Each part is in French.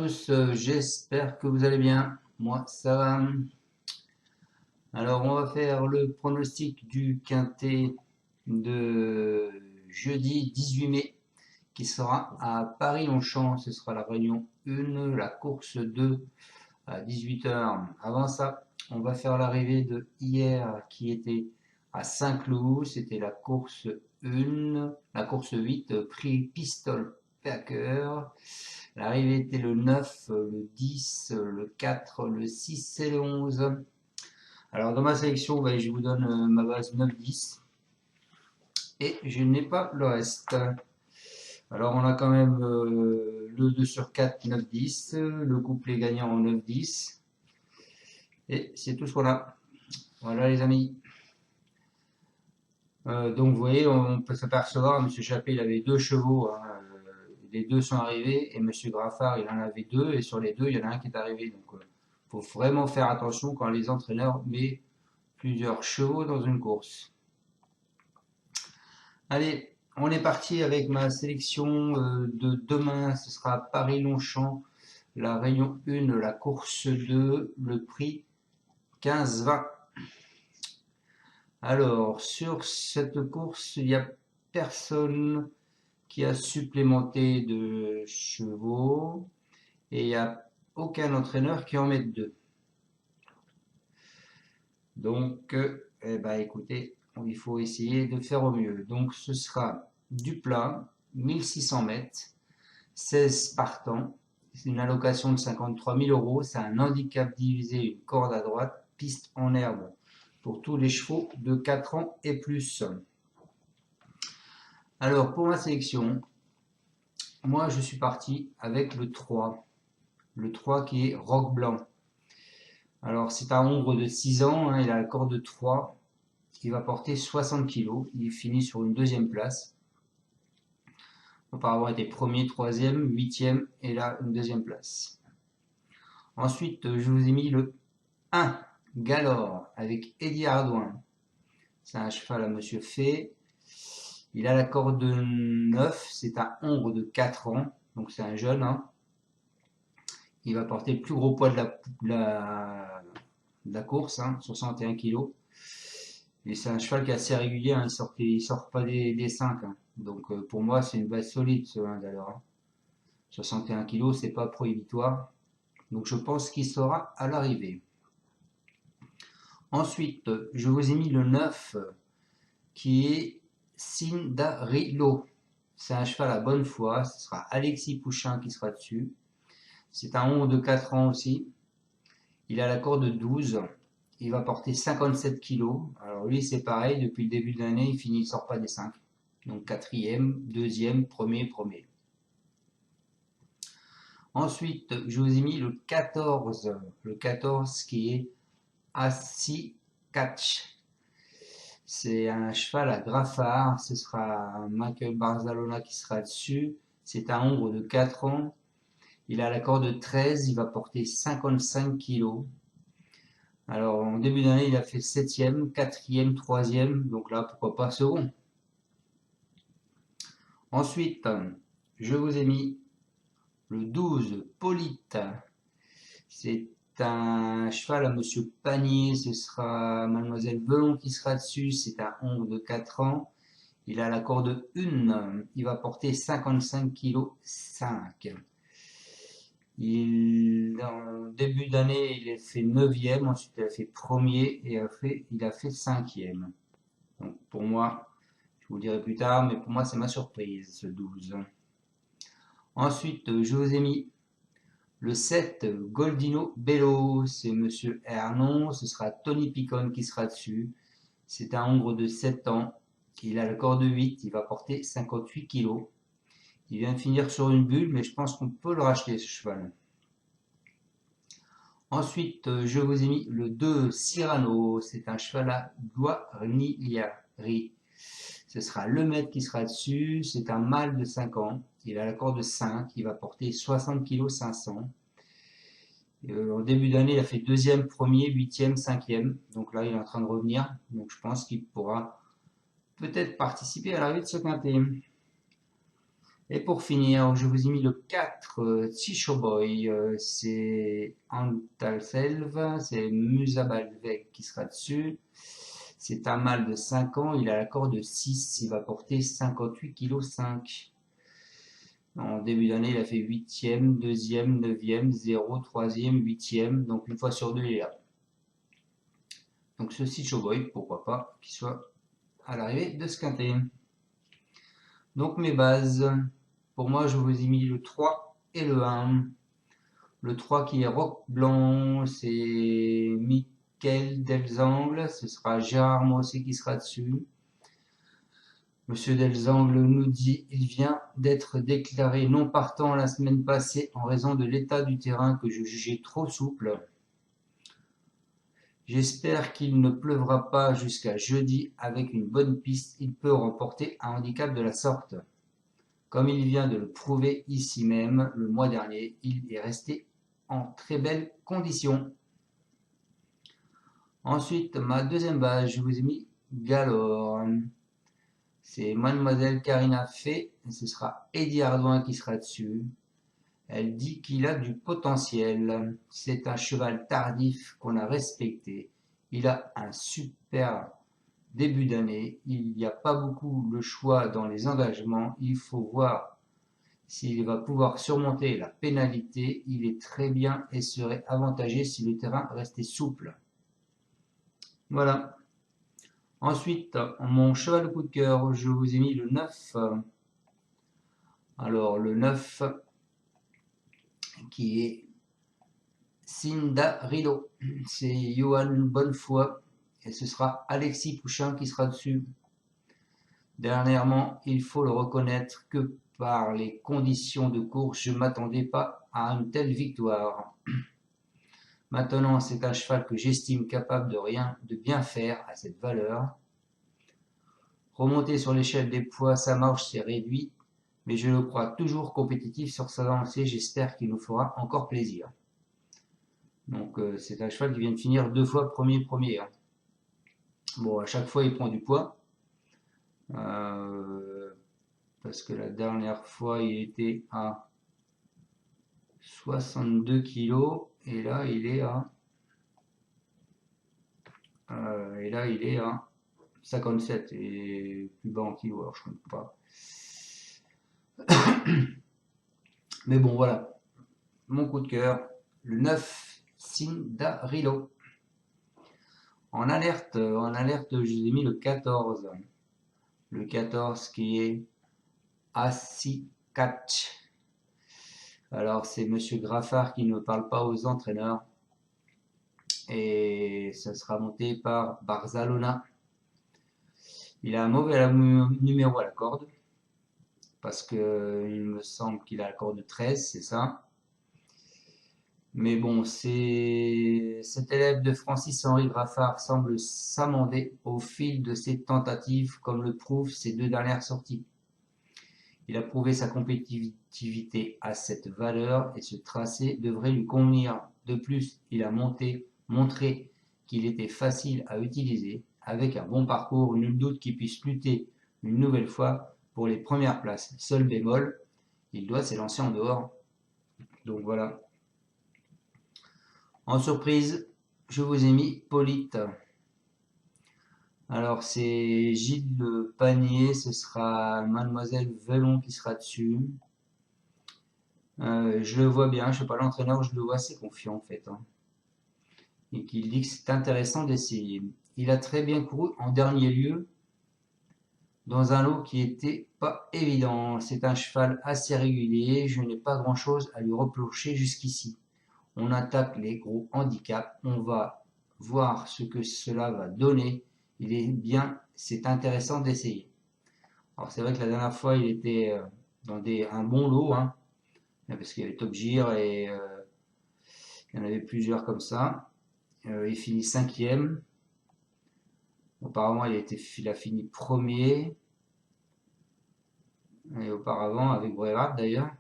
tous, j'espère que vous allez bien. Moi, ça va. Alors, on va faire le pronostic du quintet de jeudi 18 mai qui sera à Paris-Longchamp. Ce sera la réunion 1, la course 2 à 18 h. Avant ça, on va faire l'arrivée de hier qui était à Saint-Cloud. C'était la course 1, la course 8, prix Pistol Packer. L'arrivée était le 9, le 10, le 4, le 6 et le 11. Alors dans ma sélection, je vous donne ma base 9-10 et je n'ai pas le reste. Alors on a quand même le 2 sur 4, 9-10, le couplet gagnant en 9-10 et c'est tout ce qu'on a. Voilà les amis. Donc vous voyez, on peut s'apercevoir, M. Chappé il avait deux chevaux, hein, les deux sont arrivés, et M. Graffard il en avait deux, et sur les deux il y en a un qui est arrivé. Donc faut vraiment faire attention quand les entraîneurs mettent plusieurs chevaux dans une course. Allez, on est parti avec ma sélection de demain, ce sera Paris-Longchamp, la réunion 1, la course 2, le prix 15-20. Alors, sur cette course, il n'y a personne qui a supplémenté de chevaux et il n'y a aucun entraîneur qui en met deux. Donc, écoutez, il faut essayer de faire au mieux. Donc, ce sera du plat, 1600 mètres, 16 partants, une allocation de 53 000 euros, c'est un handicap divisé, une corde à droite, piste en herbe pour tous les chevaux de 4 ans et plus. Alors, pour ma sélection, moi je suis parti avec le 3. Le 3 qui est Roc Blanc. Alors, c'est un ombre de 6 ans, hein, il a la corde de 3, qui va porter 60 kg. Il finit sur une deuxième place. Auparavant, il était premier, troisième, huitième, et là, une deuxième place. Ensuite, je vous ai mis le 1, Galore, avec Eddie Ardouin. C'est un cheval à Monsieur Fay. Il a la corde de 9, c'est un ombre de 4 ans, donc c'est un jeune. Hein. Il va porter le plus gros poids de la course, hein, 61 kg. Et c'est un cheval qui est assez régulier, hein, il sort pas des 5. Hein. Donc pour moi, c'est une base solide ce 1 d'ailleurs. Hein. 61 kg, c'est pas prohibitoire. Donc je pense qu'il sera à l'arrivée. Ensuite, je vous ai mis le 9 qui est Cindarilo. C'est un cheval à bonne foi. Ce sera Alexis Pouchin qui sera dessus. C'est un ombre de 4 ans aussi. Il a la corde de 12. Il va porter 57 kg. Alors lui, c'est pareil. Depuis le début de l'année, il ne sort pas des 5. Donc quatrième, deuxième, premier. Ensuite, je vous ai mis le 14. Le 14 qui est Assi Catch. C'est un cheval à Graffard. Ce sera Michael Barzalona qui sera dessus. C'est un ombre de 4 ans. Il a la corde de 13. Il va porter 55 kg. Alors, en début d'année, il a fait 7e, 4e, 3e. Donc là, pourquoi pas second. Ensuite, je vous ai mis le 12, Polite. C'est un cheval à Monsieur Panier. Ce sera Mademoiselle Velon qui sera dessus. C'est un ombre de 4 ans. Il a la corde 1. Il va porter 55 kg 5. En début d'année, il a fait 9e, ensuite il a fait premier et il a fait 5e. Donc pour moi, je vous le dirai plus tard, mais pour moi c'est ma surprise, ce 12. Ensuite, je vous ai mis le 7, Goldino Bello, c'est Monsieur Hernon, ce sera Tony Picon qui sera dessus. C'est un ombre de 7 ans, il a le corps de 8, il va porter 58 kg. Il vient de finir sur une bulle, mais je pense qu'on peut le racheter ce cheval. Ensuite, je vous ai mis le 2, Cyrano, c'est un cheval à Guarnigliari. Ce sera le maître qui sera dessus, c'est un mâle de 5 ans, il a la corde de 5, il va porter 60 kg 500. En début d'année, il a fait 2e, 1er, 8e, 5e, donc là il est en train de revenir, donc je pense qu'il pourra peut-être participer à l'arrivée de ce quintet. Et pour finir, je vous ai mis le 4 Tisho Boy, c'est Antalselv, c'est Musabalveg qui sera dessus. C'est un mâle de 5 ans, il a la corde de 6, il va porter 58 kg 5. En début d'année, il a fait 8e, 2e, 9e, 0, 3e, 8e, donc une fois sur deux, il est là. Donc ce Tisho Boy, pourquoi pas, qu'il soit à l'arrivée de ce quintet. Donc mes bases, pour moi je vous ai mis le 3 et le 1. Le 3 qui est Roc Blanc, c'est Michael Delzangle, ce sera Gérard Mossé qui sera dessus. Monsieur Delzangle nous dit il vient d'être déclaré non partant la semaine passée en raison de l'état du terrain que je jugeais trop souple. J'espère qu'il ne pleuvra pas jusqu'à jeudi. Avec une bonne piste, il peut remporter un handicap de la sorte. Comme il vient de le prouver ici même le mois dernier, il est resté en très belles conditions. Ensuite, ma deuxième base, je vous ai mis Galore. C'est Mademoiselle Karina Fay, et ce sera Eddie Ardouin qui sera dessus. Elle dit qu'il a du potentiel. C'est un cheval tardif qu'on a respecté. Il a un super début d'année. Il n'y a pas beaucoup le choix dans les engagements. Il faut voir s'il va pouvoir surmonter la pénalité. Il est très bien et serait avantagé si le terrain restait souple. Voilà. Ensuite, mon cheval de coup de cœur, je vous ai mis le 9. Alors, le 9 qui est Cinderilo. C'est Johan Bonnefoy et ce sera Alexis Pouchin qui sera dessus. Dernièrement, il faut le reconnaître que par les conditions de course, je ne m'attendais pas à une telle victoire. Maintenant, c'est un cheval que j'estime capable de bien faire à cette valeur. Remonter sur l'échelle des poids, sa marge s'est réduite, mais je le crois toujours compétitif sur sa lancée. J'espère qu'il nous fera encore plaisir. Donc c'est un cheval qui vient de finir 2 fois premier. Bon, à chaque fois il prend du poids. Parce que la dernière fois il était à 62 kg et là il est à 57 et plus bas en kilo, alors je ne compte pas. Mais bon voilà, mon coup de cœur, le 9 Cinderilo. En alerte, je vous ai mis le 14. Le 14 qui est Assi-Catch. Alors c'est Monsieur Graffard qui ne parle pas aux entraîneurs. Et ça sera monté par Barzalona. Il a un mauvais numéro à la corde. Parce que il me semble qu'il a la corde 13, c'est ça. Mais bon, cet élève de Francis-Henri Graffard semble s'amender au fil de ses tentatives, comme le prouvent ses 2 dernières sorties. Il a prouvé sa compétitivité à cette valeur et ce tracé devrait lui convenir. De plus, il a montré qu'il était facile à utiliser. Avec un bon parcours, nul doute qu'il puisse lutter une nouvelle fois pour les premières places. Seul bémol, il doit s'élancer en dehors. Donc voilà. En surprise, je vous ai mis Polite. Alors c'est Gilles Le Panier, ce sera Mademoiselle Velon qui sera dessus. Je le vois bien, je ne suis pas l'entraîneur, je le vois assez confiant en fait. Et qu'il dit que c'est intéressant d'essayer. Il a très bien couru en dernier lieu dans un lot qui était pas évident. C'est un cheval assez régulier, je n'ai pas grand chose à lui reprocher jusqu'ici. On attaque les gros handicaps, on va voir ce que cela va donner. Il est bien, c'est intéressant d'essayer. Alors c'est vrai que la dernière fois il était dans un bon lot, hein, parce qu'il y avait Top Gear et il y en avait plusieurs comme ça. Il finit 5e. Auparavant il a fini premier. Et auparavant avec Brevard d'ailleurs.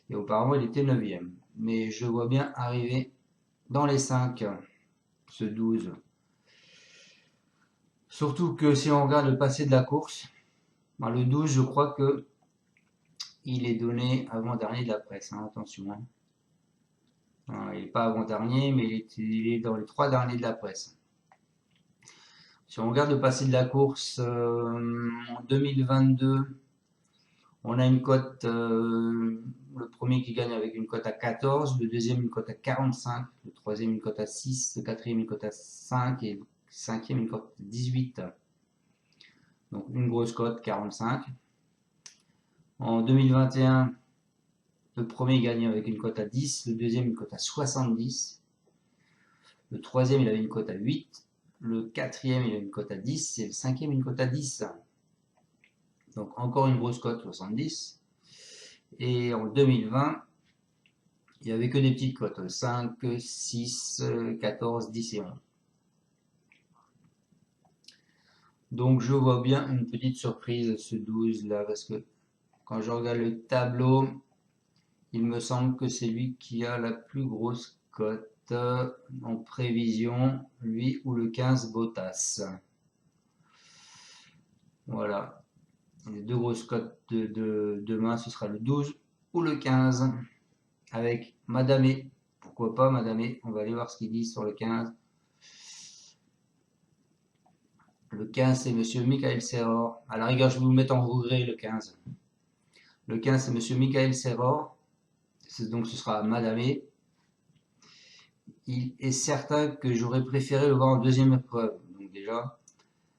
Et auparavant il était 9e. Mais je vois bien arriver dans les 5, ce 12. Surtout que si on regarde le passé de la course, le 12, je crois que il est donné avant-dernier de la presse, hein, attention. Hein. Il n'est pas avant-dernier, mais il est dans les 3 derniers de la presse. Si on regarde le passé de la course, en 2022, on a une cote, le premier qui gagne avec une cote à 14, le deuxième une cote à 45, le troisième une cote à 6, le quatrième une cote à 5 et le cinquième une cote à 18. Donc une grosse cote, 45. En 2021, le premier gagne avec une cote à 10, le deuxième une cote à 70, le troisième il avait une cote à 8, le quatrième il a une cote à 10 et le cinquième une cote à 10. Donc encore une grosse cote, 70. Et en 2020, il n'y avait que des petites cotes, 5, 6, 14, 10 et 11. Donc je vois bien une petite surprise ce 12 là, parce que quand je regarde le tableau, il me semble que c'est lui qui a la plus grosse cote en prévision, lui ou le 15 Bottas. Voilà. Les deux grosses cotes de demain, ce sera le 12 ou le 15 avec Madame E. Pourquoi pas Madame E? On va aller voir ce qu'il dit sur le 15. Le 15, c'est Monsieur Michael Serror. À la rigueur, je vais vous mettre en regret le 15. Le 15, c'est Monsieur Michael Serror. Donc, ce sera Madame E. Il est certain que j'aurais préféré le voir en deuxième épreuve. Donc, déjà,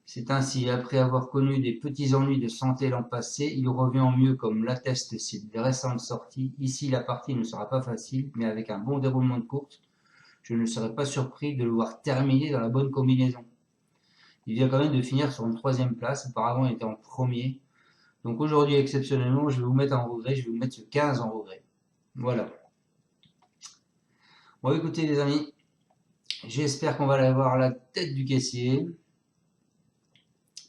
c'est ainsi. Après avoir connu des petits ennuis de santé l'an passé, il revient en mieux comme l'attestent ses récentes sorties. Ici, la partie ne sera pas facile, mais avec un bon déroulement de course, je ne serais pas surpris de le voir terminer dans la bonne combinaison. Il vient quand même de finir sur une 3e place. Auparavant, il était en premier. Donc aujourd'hui, exceptionnellement, je vais vous mettre en regret. Je vais vous mettre ce 15 en regret. Voilà. Bon, écoutez, les amis, j'espère qu'on va aller voir la tête du caissier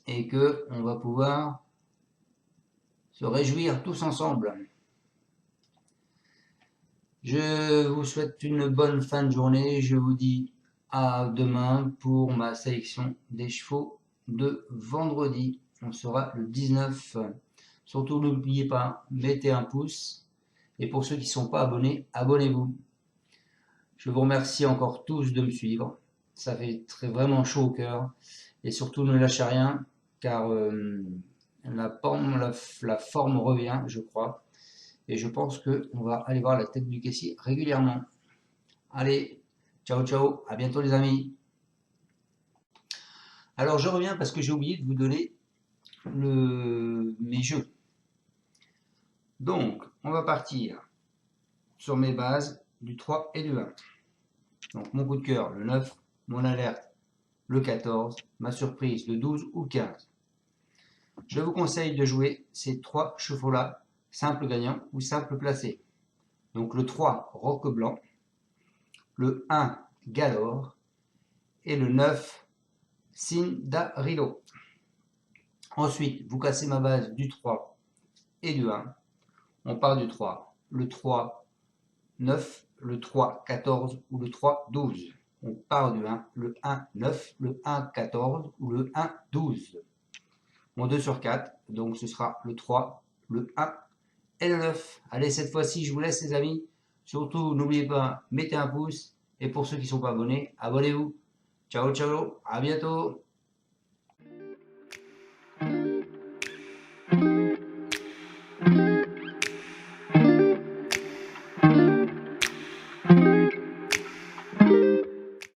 et que on va pouvoir se réjouir tous ensemble. Je vous souhaite une bonne fin de journée. Je vous dis à demain pour ma sélection des chevaux de vendredi. On sera le 19. Surtout, n'oubliez pas, mettez un pouce. Et pour ceux qui ne sont pas abonnés, abonnez-vous. Je vous remercie encore tous de me suivre. Ça fait vraiment chaud au cœur. Et surtout, ne lâchez rien, car la forme revient, je crois. Et je pense qu'on va aller voir la tête du caissier régulièrement. Allez, ciao ciao, à bientôt les amis. Alors je reviens parce que j'ai oublié de vous donner mes jeux. Donc, on va partir sur mes bases du 3 et du 1. Donc mon coup de cœur, le 9, mon alerte, le 14, ma surprise, le 12 ou 15. Je vous conseille de jouer ces 3 chevaux-là, simple gagnant ou simple placé. Donc le 3, Roque Blanc, le 1, Galore, et le 9, Cindarilo. Ensuite, vous cassez ma base du 3 et du 1. On part du 3. Le 3, 9, le 3, 14 ou le 3, 12. On part du 1, le 1, 9, le 1, 14 ou le 1, 12. Mon 2 sur 4, donc ce sera le 3, le 1 et le 9. Allez, cette fois-ci, je vous laisse les amis. Surtout, n'oubliez pas, mettez un pouce. Et pour ceux qui ne sont pas abonnés, abonnez-vous. Ciao, ciao, à bientôt.